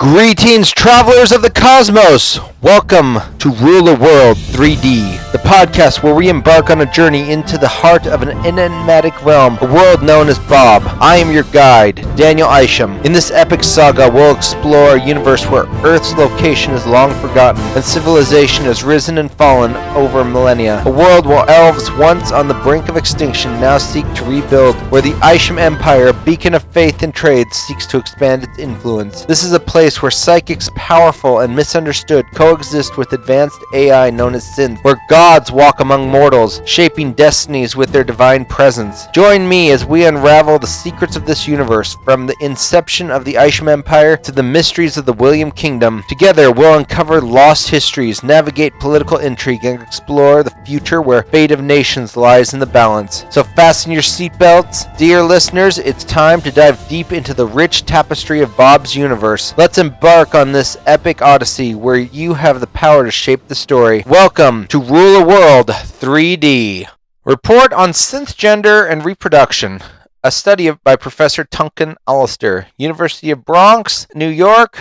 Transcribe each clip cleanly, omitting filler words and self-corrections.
Greetings, travelers of the cosmos! Welcome to Rule the World 3D, the podcast where we embark on a journey into the heart of an enigmatic realm, a world known as Bob. I am your guide, Daniel Isham. In this epic saga, we'll explore a universe where Earth's location is long forgotten, and civilization has risen and fallen over millennia. A world where elves, once on the brink of extinction, now seek to rebuild, where the Isham Empire, a beacon of faith and trade, seeks to expand its influence. This is a place where psychics, powerful and misunderstood, coexist with advanced AI known as synth, where gods walk among mortals, shaping destinies with their divine presence. Join me as we unravel the secrets of this universe, from the inception of the Isham Empire to the mysteries of the William Kingdom. Together, we'll uncover lost histories, navigate political intrigue, and explore the future where fate of nations lies in the balance. So fasten your seatbelts. Dear listeners, it's time to dive deep into the rich tapestry of Bob's universe. Let's embark on this epic odyssey where you have the power to shape the story. Welcome to Rule the World 3D. Report on synth gender and reproduction. A study by Professor Tuncan Allister, University of Bronx, New York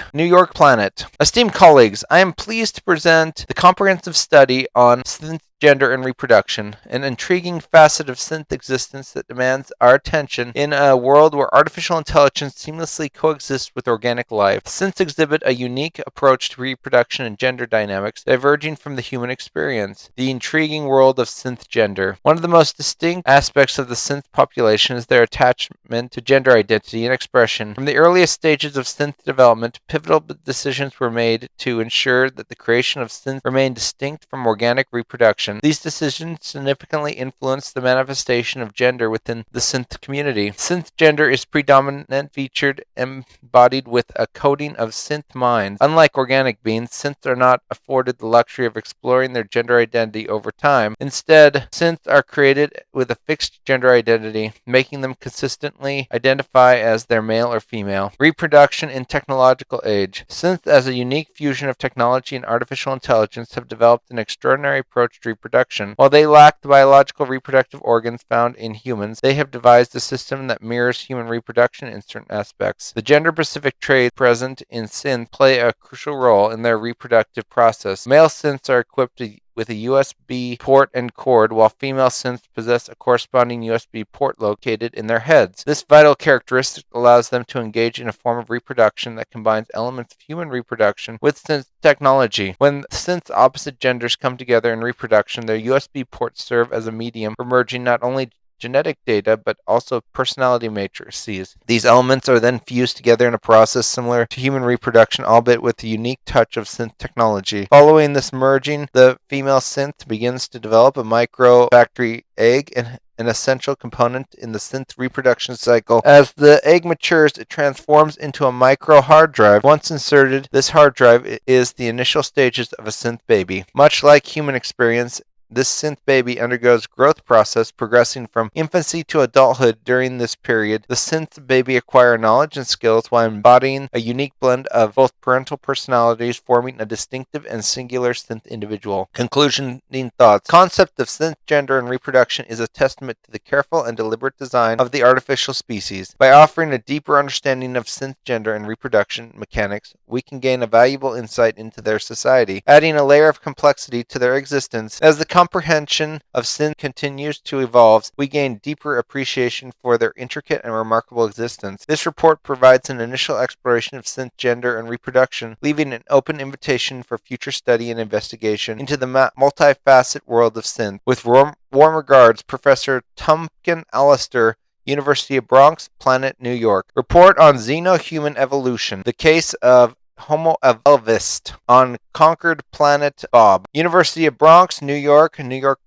Planet. Esteemed colleagues, I am pleased to present the comprehensive study on synth gender and reproduction, an intriguing facet of synth existence that demands our attention in a world where artificial intelligence seamlessly coexists with organic life. Synths exhibit a unique approach to reproduction and gender dynamics, diverging from the human experience. The intriguing world of synth gender. One of the most distinct aspects of the synth population is their attachment to gender identity and expression. From the earliest stages of synth development, pivotal decisions were made to ensure that the creation of synths remained distinct from organic reproduction. These decisions significantly influence the manifestation of gender within the synth community. Synth gender is predominant, featured, embodied with a coating of synth minds. Unlike organic beings, synths are not afforded the luxury of exploring their gender identity over time. Instead, synths are created with a fixed gender identity, making them consistently identify as their male or female. Reproduction in technological age. Synths, as a unique fusion of technology and artificial intelligence, have developed an extraordinary approach to reproduction. While they lack the biological reproductive organs found in humans, they have devised a system that mirrors human reproduction in certain aspects. The gender-specific traits present in synths play a crucial role in their reproductive process. Male synths are equipped with a USB port and cord, while female synths possess a corresponding USB port located in their heads. This vital characteristic allows them to engage in a form of reproduction that combines elements of human reproduction with synth technology. When synths opposite genders come together in reproduction, their USB ports serve as a medium for merging not only genetic data, but also personality matrices. These elements are then fused together in a process similar to human reproduction, albeit with the unique touch of synth technology. Following this merging, the female synth begins to develop a microfactory egg, and an essential component in the synth reproduction cycle. As the egg matures, it transforms into a micro hard drive. Once inserted, this hard drive is the initial stages of a synth baby. Much like human experience, this synth baby undergoes growth process, progressing from infancy to adulthood. During this period, the synth baby acquire knowledge and skills while embodying a unique blend of both parental personalities, forming a distinctive and singular synth individual. Conclusion thoughts. Concept of synth gender and reproduction is a testament to the careful and deliberate design of the artificial species. By offering a deeper understanding of synth gender and reproduction mechanics, we can gain a valuable insight into their society, adding a layer of complexity to their existence. As the comprehension of synth continues to evolve, we gain deeper appreciation for their intricate and remarkable existence. This report provides an initial exploration of synth gender and reproduction, leaving an open invitation for future study and investigation into the multifaceted world of synth. With warm regards, Professor Tuncan Allister, University of Bronx, Planet, New York. Report on Xeno-Human Evolution. The case of Homo evolvist on conquered planet Bob. University of Bronx, New York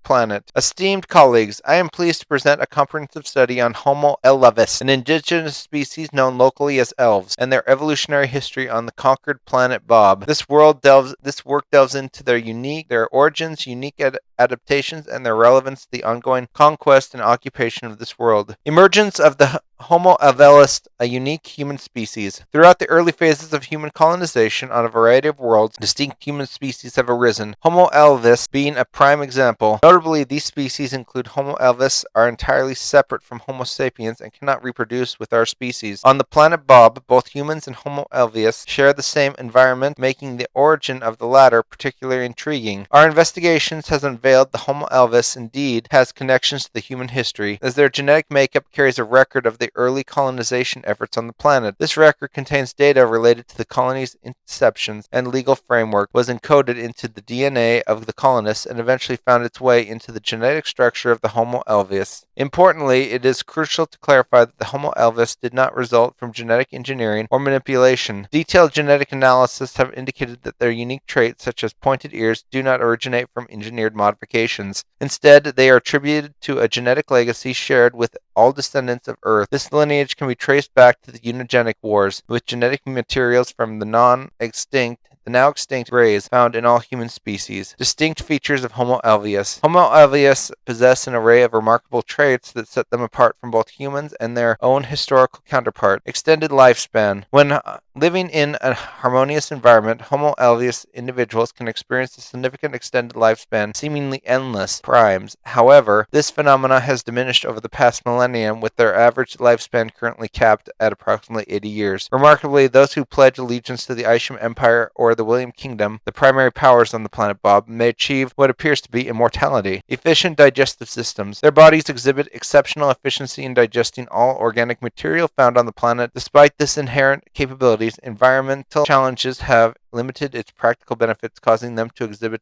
Planet. Esteemed colleagues, I am pleased to present a comprehensive study on Homo evolvist, an indigenous species known locally as elves, and their evolutionary history on the conquered planet Bob. This work delves into their origins, unique adaptations, and their relevance to the ongoing conquest and occupation of this world. Emergence of the Homo habilis, a unique human species. Throughout the early phases of human colonization on a variety of worlds, distinct human species have arisen, Homo habilis being a prime example. Notably, these species include Homo habilis are entirely separate from Homo sapiens and cannot reproduce with our species. On the planet Bob, both humans and Homo habilis share the same environment, making the origin of the latter particularly intriguing. Our investigations has unveiled the Homo habilis indeed has connections to the human history, as their genetic makeup carries a record of the early colonization efforts on the planet. This record contains data related to the colony's inceptions and legal framework, was encoded into the DNA of the colonists, and eventually found its way into the genetic structure of the Homo habilis. Importantly, it is crucial to clarify that the Homo habilis did not result from genetic engineering or manipulation. Detailed genetic analysis have indicated that their unique traits, such as pointed ears, do not originate from engineered modifications. Instead, they are attributed to a genetic legacy shared with all descendants of Earth. This lineage can be traced back to the eugenic wars, with genetic materials from the now extinct rays found in all human species. Distinct features of Homo habilis. Homo habilis possess an array of remarkable traits that set them apart from both humans and their own historical counterpart. Extended lifespan. When living in a harmonious environment, Homo habilis individuals can experience a significant extended lifespan, seemingly endless primes. However, this phenomena has diminished over the past millennium, with their average lifespan currently capped at approximately 80 years. Remarkably, those who pledge allegiance to the Isham Empire or the William Kingdom, the primary powers on the planet Bob, may achieve what appears to be immortality. Efficient digestive systems. Their bodies exhibit exceptional efficiency in digesting all organic material found on the planet. Despite this inherent capabilities, environmental challenges have limited its practical benefits, causing them to exhibit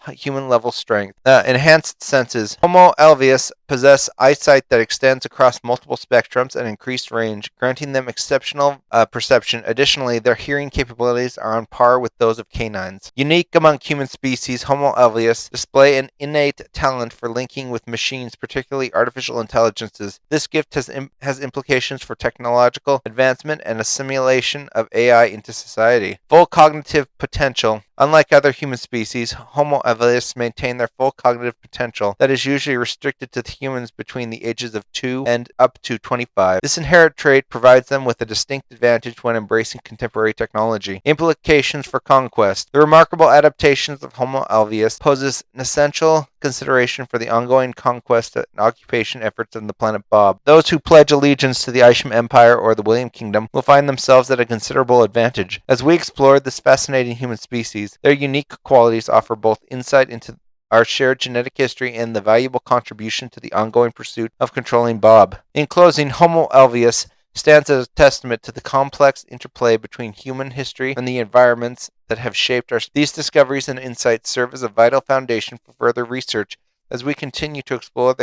human-level strength. Enhanced senses. Homo habilis possess eyesight that extends across multiple spectrums and increased range, granting them exceptional perception. Additionally, their hearing capabilities are on par with those of canines. Unique among human species, Homo habilis display an innate talent for linking with machines, particularly artificial intelligences. This gift has implications for technological advancement and assimilation of AI into society. Full cognitive potential. Unlike other human species, Homo habilis maintain their full cognitive potential that is usually restricted to humans between the ages of 2 and up to 25. This inherent trait provides them with a distinct advantage when embracing contemporary technology. Implications for conquest. The remarkable adaptations of Homo habilis poses an essential consideration for the ongoing conquest and occupation efforts on the planet Bob. Those who pledge allegiance to the Isham Empire or the William Kingdom will find themselves at a considerable advantage. As we explore this fascinating human species, their unique qualities offer both insight into our shared genetic history and the valuable contribution to the ongoing pursuit of controlling Bob. In closing, Homo habilis stands as a testament to the complex interplay between human history and the environments that have shaped our. These discoveries and insights serve as a vital foundation for further research as we continue to explore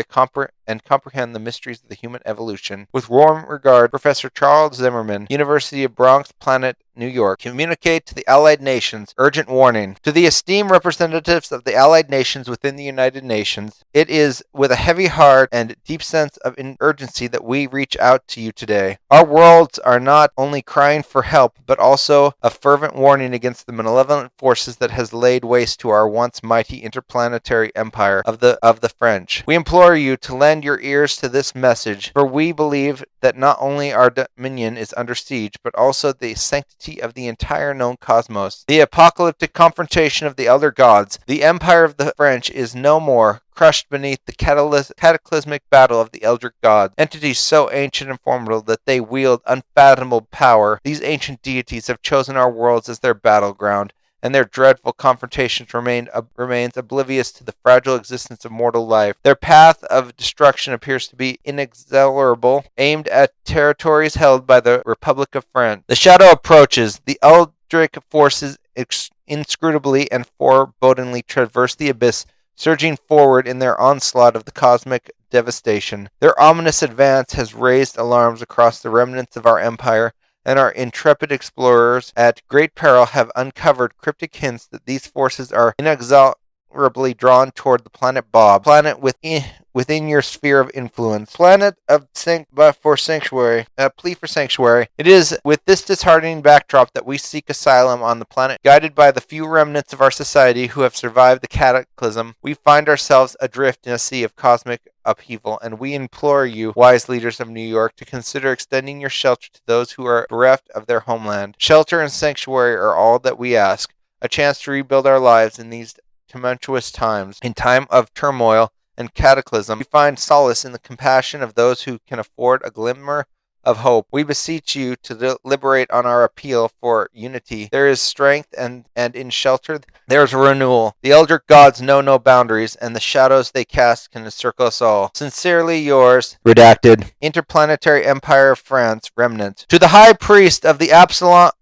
and comprehend the mysteries of the human evolution. With warm regard, Professor Charles Zimmerman, University of Bronx, Planet, New York. Communicate to the Allied Nations. Urgent warning. To the esteemed representatives of the Allied Nations within the United Nations, it is with a heavy heart and deep sense of urgency that we reach out to you today. Our worlds are not only crying for help, but also a fervent warning against the malevolent forces that has laid waste to our once mighty interplanetary empire of the French. We implore you to lend your ears to this message, for we believe that not only our dominion is under siege, but also the sanctity of the entire known cosmos. The apocalyptic confrontation of the elder gods, the empire of the French is no more, crushed beneath the cataclysmic battle of the elder gods. Entities so ancient and formidable that they wield unfathomable power, these ancient deities have chosen our worlds as their battleground, and their dreadful confrontations remains oblivious to the fragile existence of mortal life. Their path of destruction appears to be inexorable, aimed at territories held by the Republic of France. The shadow approaches. The eldritch forces inscrutably and forebodingly traverse the abyss, surging forward in their onslaught of the cosmic devastation. Their ominous advance has raised alarms across the remnants of our empire, and our intrepid explorers, at great peril, have uncovered cryptic hints that these forces are inexorably inexorably drawn toward the planet Bob, planet within your sphere of influence. Planet of for sanctuary, a plea for sanctuary. It is with this disheartening backdrop that we seek asylum on the planet. Guided by the few remnants of our society who have survived the cataclysm, we find ourselves adrift in a sea of cosmic upheaval, and we implore you, wise leaders of New York, to consider extending your shelter to those who are bereft of their homeland. Shelter and sanctuary are all that we ask, a chance to rebuild our lives in these tumultuous times. In time of turmoil and cataclysm, we find solace in the compassion of those who can afford a glimmer of hope. We beseech you to deliberate on our appeal for unity. There is strength, and in shelter there is renewal. The elder gods know no boundaries, and the shadows they cast can encircle us all. Sincerely yours, redacted, Interplanetary Empire of France, Remnant. To the High Priest of the Absalom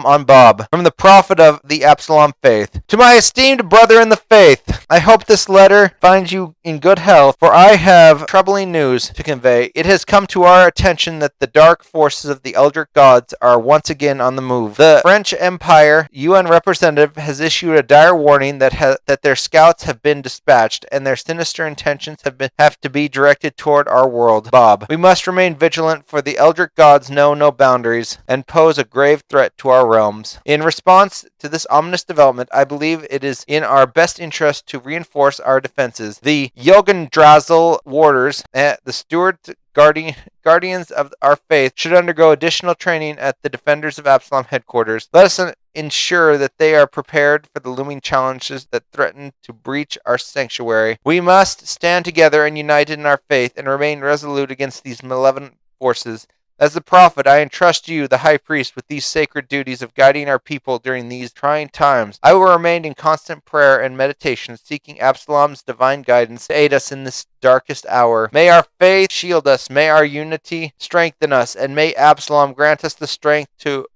on Bob, from the Prophet of the Absalom Faith. To my esteemed brother in the faith, I hope this letter finds you in good health, for I have troubling news to convey. It has come to our attention that the dark forces of the elder gods are once again on the move. The French Empire UN representative has issued a dire warning that their scouts have been dispatched, and their sinister intentions have to be directed toward our world, Bob. We must remain vigilant, for the elder gods know no boundaries and pose a grave threat to our realms. In response to this ominous development, I believe it is in our best interest to reinforce our defenses. The Yogandrazil warders, the steward guardians of our faith, should undergo additional training at the Defenders of Absalom headquarters. Let us ensure that they are prepared for the looming challenges that threaten to breach our sanctuary. We must stand together and united in our faith and remain resolute against these malevolent forces. As the prophet, I entrust you, the high priest, with these sacred duties of guiding our people during these trying times. I will remain in constant prayer and meditation, seeking Absalom's divine guidance to aid us in this darkest hour. May our faith shield us, may our unity strengthen us, and may Absalom grant us the strength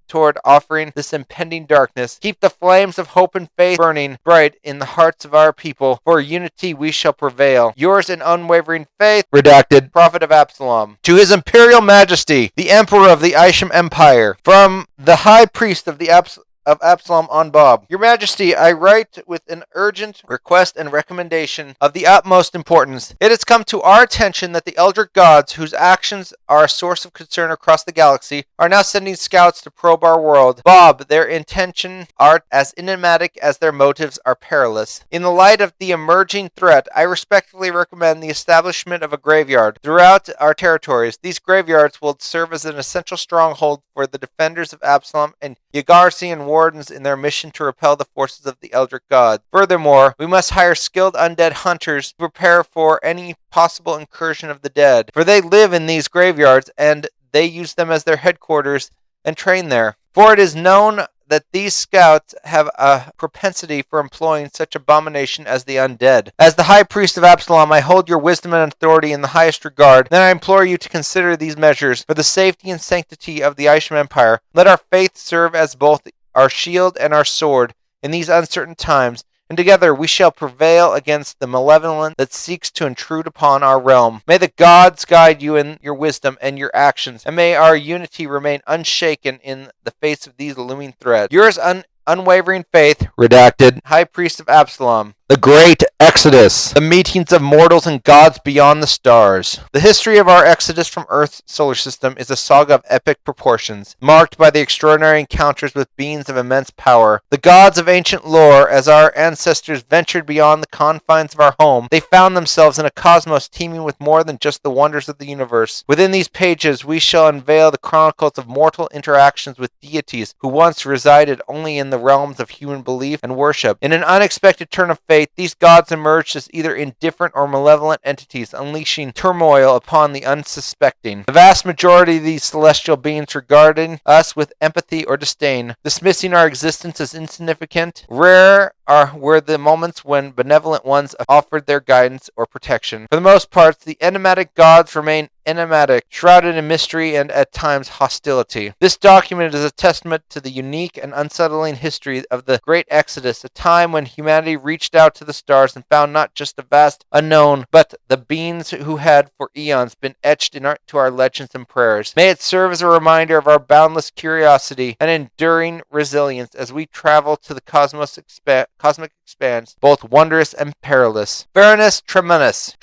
toward offering this impending darkness. Keep the flames of hope and faith burning bright in the hearts of our people. For unity we shall prevail. Yours in unwavering faith, redacted, Prophet of Absalom. To His Imperial Majesty, the Emperor of the Isham Empire, from the High Priest of Absalom on Bob. Your Majesty, I write with an urgent request and recommendation of the utmost importance. It has come to our attention that the elder gods, whose actions are a source of concern across the galaxy, are now sending scouts to probe our world. Bob, their intentions are as enigmatic as their motives are perilous. In the light of the emerging threat, I respectfully recommend the establishment of a graveyard throughout our territories. These graveyards will serve as an essential stronghold for the Defenders of Absalom and Yagarsian wardens in their mission to repel the forces of the elder gods. Furthermore, we must hire skilled undead hunters to prepare for any possible incursion of the dead, for they live in these graveyards and they use them as their headquarters and train there. For it is known that these scouts have a propensity for employing such abomination as the undead. As the High Priest of Absalom, I hold your wisdom and authority in the highest regard. Then I implore you to consider these measures for the safety and sanctity of the Isham Empire. Let our faith serve as both our shield and our sword in these uncertain times, and together we shall prevail against the malevolence that seeks to intrude upon our realm. May the gods guide you in your wisdom and your actions, and may our unity remain unshaken in the face of these looming threats. Yours unwavering faith, redacted, High Priest of Absalom. The Great Exodus. The meetings of mortals and gods beyond the stars. The history of our exodus from Earth's solar system is a saga of epic proportions, marked by the extraordinary encounters with beings of immense power. The gods of ancient lore, as our ancestors ventured beyond the confines of our home, they found themselves in a cosmos teeming with more than just the wonders of the universe. Within these pages, we shall unveil the chronicles of mortal interactions with deities who once resided only in the realms of human belief and worship. In an unexpected turn of fate, these gods emerged as either indifferent or malevolent entities, unleashing turmoil upon the unsuspecting. The vast majority of these celestial beings regarding us with empathy or disdain, dismissing our existence as insignificant. Rare were the moments when benevolent ones offered their guidance or protection. For the most part, the enigmatic gods remain enigmatic, shrouded in mystery and at times hostility. This document is a testament to the unique and unsettling history of the Great Exodus, a time when humanity reached out to the stars and found not just a vast unknown, but the beings who had for eons been etched into our legends and prayers. May it serve as a reminder of our boundless curiosity and enduring resilience as we travel to the cosmic expanse, both wondrous and perilous. Varanus Tremenus,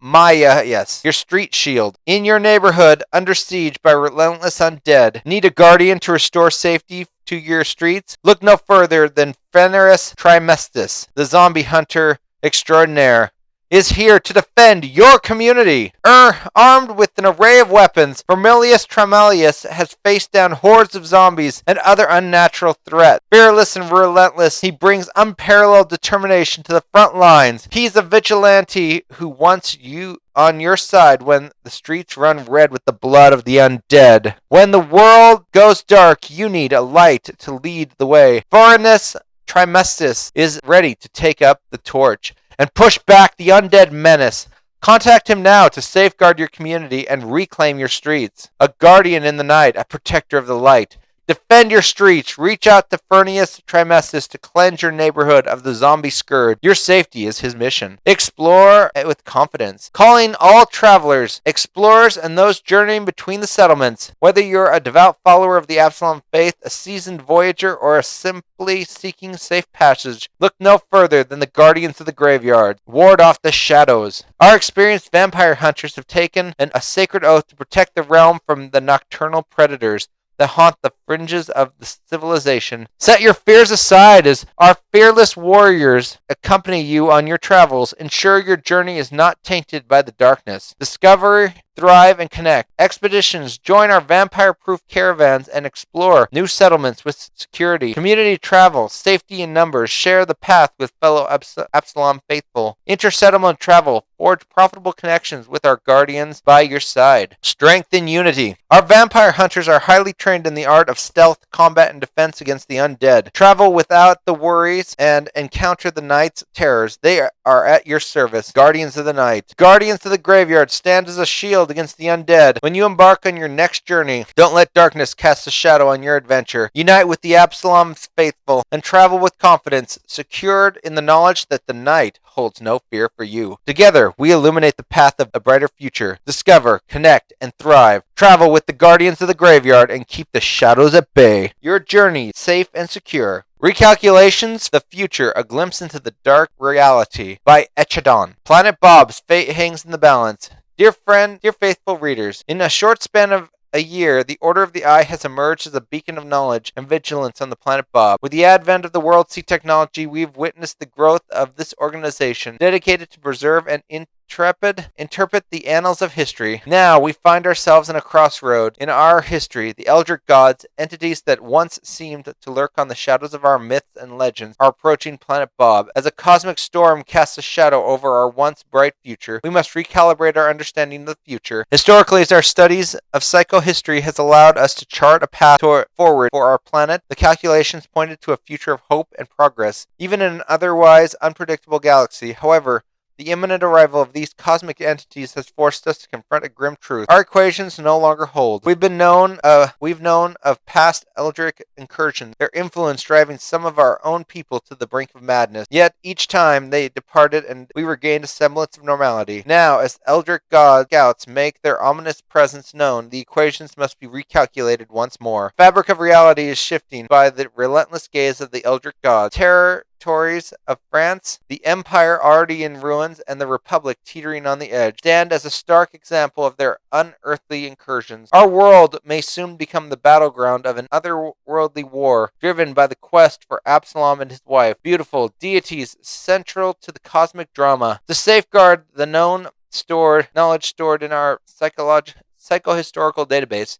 Maya, yes, your street shield. In your neighborhood, under siege by relentless undead, need a guardian to restore safety to your streets? Look no further than Fenris Trimestus, the zombie hunter extraordinaire, is here to defend your community. Armed with an array of weapons, Vermilius Trimelius has faced down hordes of zombies and other unnatural threats. Fearless and relentless, he brings unparalleled determination to the front lines. He's a vigilante who wants you on your side when the streets run red with the blood of the undead. When the world goes dark, you need a light to lead the way. Varanus Trimestus is ready to take up the torch and push back the undead menace. Contact him now to safeguard your community and reclaim your streets. A guardian in the night, a protector of the light. Defend your streets. Reach out to Furnius Trimestus to cleanse your neighborhood of the zombie scourge. Your safety is his mission. Explore with confidence. Calling all travelers, explorers, and those journeying between the settlements. Whether you're a devout follower of the Absalom faith, a seasoned voyager, or a simply seeking safe passage, look no further than the guardians of the graveyard. Ward off the shadows. Our experienced vampire hunters have taken a sacred oath to protect the realm from the nocturnal predators that haunt the fringes of the civilization. Set your fears aside as our fearless warriors accompany you on your travels. Ensure your journey is not tainted by the darkness. Discover, thrive, and connect. Expeditions, join our vampire-proof caravans and explore new settlements with security. Community travel, safety in numbers. Share the path with fellow Absalom faithful. Intersettlement travel, forge profitable connections with our guardians by your side. Strength in unity. Our vampire hunters are highly trained in the art of stealth, combat, and defense against the undead. Travel without the worries and encounter the night's terrors. They are at your service. Guardians of the night. Guardians of the graveyard, stand as a shield against the undead. When you embark on your next journey, don't let darkness cast a shadow on your adventure. Unite with the Absalom's faithful and travel with confidence, secured in the knowledge that the night holds no fear for you. Together, we illuminate the path of a brighter future. Discover, connect, and thrive. Travel with the guardians of the graveyard and keep the shadows at bay. Your journey safe and secure. Recalculations, the future, a glimpse into the dark reality by Echadon. Planet Bob's fate hangs in the balance. Dear friend, dear faithful readers, in a short span of a year, the Order of the Eye has emerged as a beacon of knowledge and vigilance on the planet Bob. With the advent of the World Sea technology, we've witnessed the growth of this organization dedicated to preserve and interpret the annals of history. Now we find ourselves in a crossroad in our history. The Eldritch gods, entities that once seemed to lurk on the shadows of our myths and legends, are approaching planet Bob. As a cosmic storm casts a shadow over our once bright future, we must recalibrate our understanding of the future. Historically, as our studies of psychohistory has allowed us to chart a path forward for our planet, the calculations pointed to a future of hope and progress, even in an otherwise unpredictable galaxy. However, the imminent arrival of these cosmic entities has forced us to confront a grim truth. Our equations no longer hold. We've known of past Eldritch incursions, their influence driving some of our own people to the brink of madness. Yet each time they departed and we regained a semblance of normality. Now, as Eldritch god scouts make their ominous presence known, the equations must be recalculated once more. The fabric of reality is shifting by the relentless gaze of the Eldritch gods. Territories of France, the empire already in ruins, and the republic teetering on the edge stand as a stark example of their unearthly incursions. Our world may soon become the battleground of an otherworldly war, driven by the quest for Absalom and his wife, beautiful deities central to the cosmic drama. To safeguard the knowledge stored in our psychohistorical database,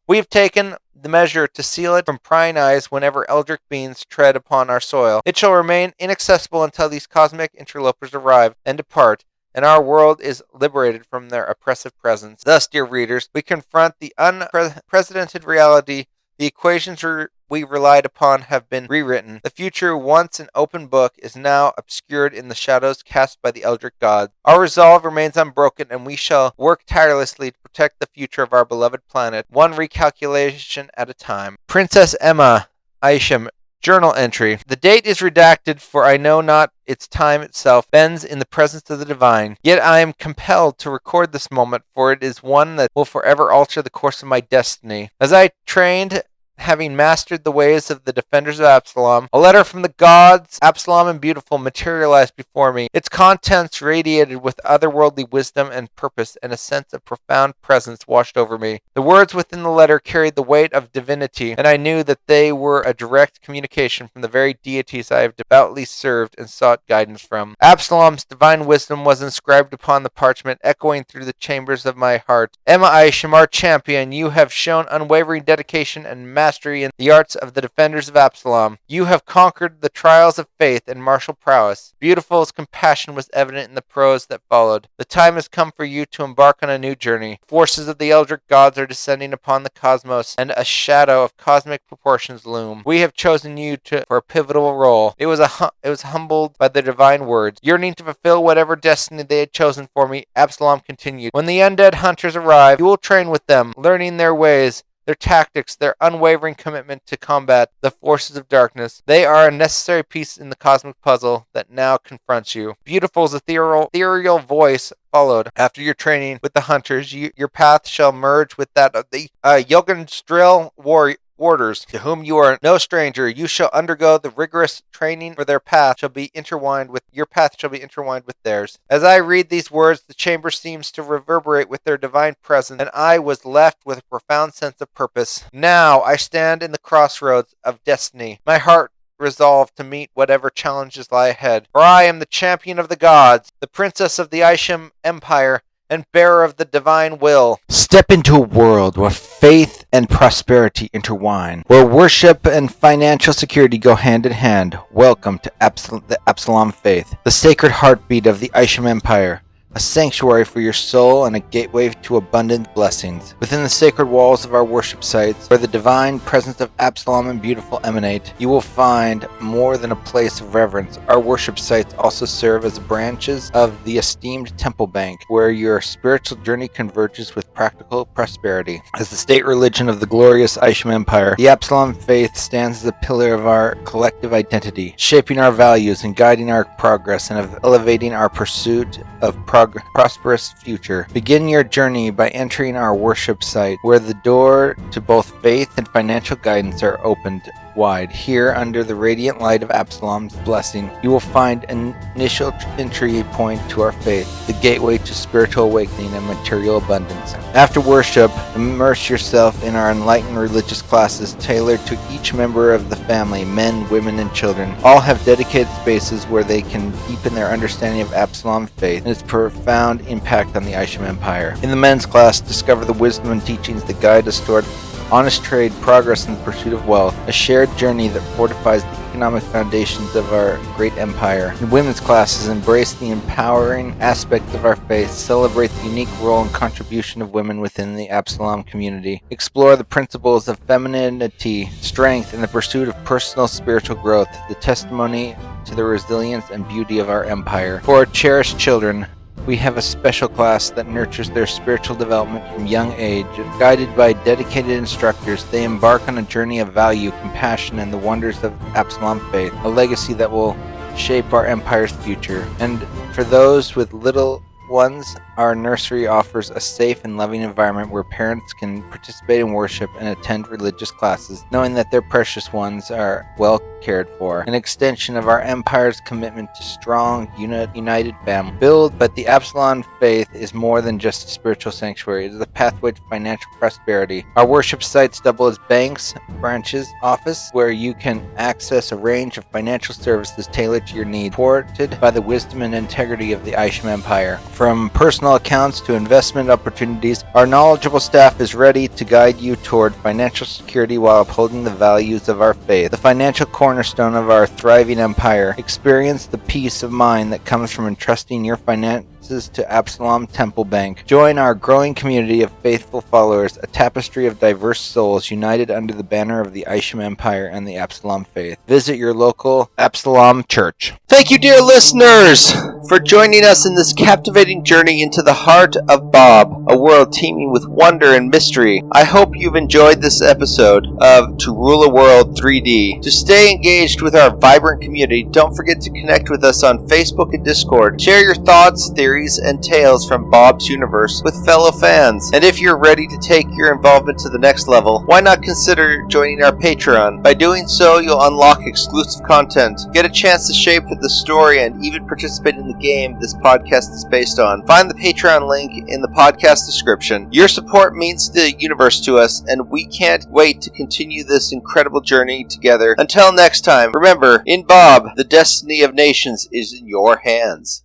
we've taken the measure to seal it from prying eyes whenever Eldritch beings tread upon our soil. It shall remain inaccessible until these cosmic interlopers arrive and depart, and our world is liberated from their oppressive presence. Thus, dear readers, we confront the unprecedented reality. The equations we relied upon have been rewritten. The future, once an open book, is now obscured in the shadows cast by the Eldritch gods. Our resolve remains unbroken, and we shall work tirelessly to protect the future of our beloved planet, one recalculation at a time. Princess Emma Isham. Journal entry. The date is redacted, for I know not its time itself bends in the presence of the divine. Yet I am compelled to record this moment, for it is one that will forever alter the course of my destiny. As I trained, having mastered the ways of the defenders of Absalom, a letter from the gods, Absalom and Beautiful, materialized before me. Its contents radiated with otherworldly wisdom and purpose, and a sense of profound presence washed over me. The words within the letter carried the weight of divinity, and I knew that they were a direct communication from the very deities I have devoutly served and sought guidance from. Absalom's divine wisdom was inscribed upon the parchment, echoing through the chambers of my heart. Emma Isham, our champion, you have shown unwavering dedication and mastery in the arts of the defenders of Absalom. You have conquered the trials of faith and martial prowess. Beautiful's compassion was evident in the prose that followed. The time has come for you to embark on a new journey. Forces of the Eldritch gods are descending upon the cosmos, and a shadow of cosmic proportions loom. We have chosen you for a pivotal role. It was humbled by the divine words. Yearning to fulfill whatever destiny they had chosen for me, Absalom continued. When the undead hunters arrive, you will train with them, learning their ways, their tactics, their unwavering commitment to combat the forces of darkness. They are a necessary piece in the cosmic puzzle that now confronts you. Beautiful's ethereal voice followed. After your training with the hunters, your path shall merge with that of the Yoganstrel warders, to whom you are no stranger. You shall undergo the rigorous training, for your path shall be intertwined with theirs. As I read these words, the chamber seems to reverberate with their divine presence, and I was left with a profound sense of purpose. Now I stand in the crossroads of destiny, my heart resolved to meet whatever challenges lie ahead. For I am the champion of the gods, the princess of the Isham Empire, and bearer of the divine will. Step into a world where faith and prosperity intertwine, where worship and financial security go hand in hand. Welcome to the Absalom faith, the sacred heartbeat of the Isham Empire. A sanctuary for your soul and a gateway to abundant blessings. Within the sacred walls of our worship sites, where the divine presence of Absalom and Beautiful emanate, you will find more than a place of reverence. Our worship sites also serve as branches of the esteemed Temple Bank, where your spiritual journey converges with practical prosperity. As the state religion of the glorious Isham Empire, the Absalom faith stands as a pillar of our collective identity, shaping our values and guiding our progress, and elevating our pursuit of prosperous future. Begin your journey by entering our worship site, where the door to both faith and financial guidance are opened wide. Here, under the radiant light of Absalom's blessing, you will find an initial entry point to our faith, the gateway to spiritual awakening and material abundance. After worship, immerse yourself in our enlightened religious classes tailored to each member of the family, men, women, and children. All have dedicated spaces where they can deepen their understanding of Absalom faith and its profound impact on the Isham Empire. In the men's class, discover the wisdom and teachings that guide us toward honest trade, progress, and the pursuit of wealth, a shared journey that fortifies the economic foundations of our great empire. In women's classes, embrace the empowering aspects of our faith, celebrate the unique role and contribution of women within the Absalom community, explore the principles of femininity, strength, and the pursuit of personal spiritual growth, the testimony to the resilience and beauty of our empire. For our cherished children, we have a special class that nurtures their spiritual development from young age. Guided by dedicated instructors, they embark on a journey of value, compassion, and the wonders of Absalom faith, a legacy that will shape our empire's future. And for those with little ones, our nursery offers a safe and loving environment where parents can participate in worship and attend religious classes, knowing that their precious ones are well cared for. An extension of our empire's commitment to strong, united family. But the Absalom faith is more than just a spiritual sanctuary. It is a pathway to financial prosperity. Our worship sites double as banks, branches, office, where you can access a range of financial services tailored to your needs, supported by the wisdom and integrity of the Isham Empire. From personal accounts to investment opportunities, our knowledgeable staff is ready to guide you toward financial security while upholding the values of our faith. The financial cornerstone of our thriving empire. Experience the peace of mind that comes from entrusting your finances references to Absalom Temple Bank. Join our growing community of faithful followers, a tapestry of diverse souls united under the banner of the Isham Empire and the Absalom faith. Visit your local Absalom church. Thank you, dear listeners, for joining us in this captivating journey into the heart of Bob, a world teeming with wonder and mystery. I hope you've enjoyed this episode of To Rule a World 3D. To stay engaged with our vibrant community, don't forget to connect with us on Facebook and Discord. Share your thoughts, theories, and tales from Bob's universe with fellow fans. And if you're ready to take your involvement to the next level, why not consider joining our Patreon? By doing so, you'll unlock exclusive content, get a chance to shape the story, and even participate in the game this podcast is based on. Find the Patreon link in the podcast description. Your support means the universe to us, and we can't wait to continue this incredible journey together. Until next time, remember, in Bob, the destiny of nations is in your hands.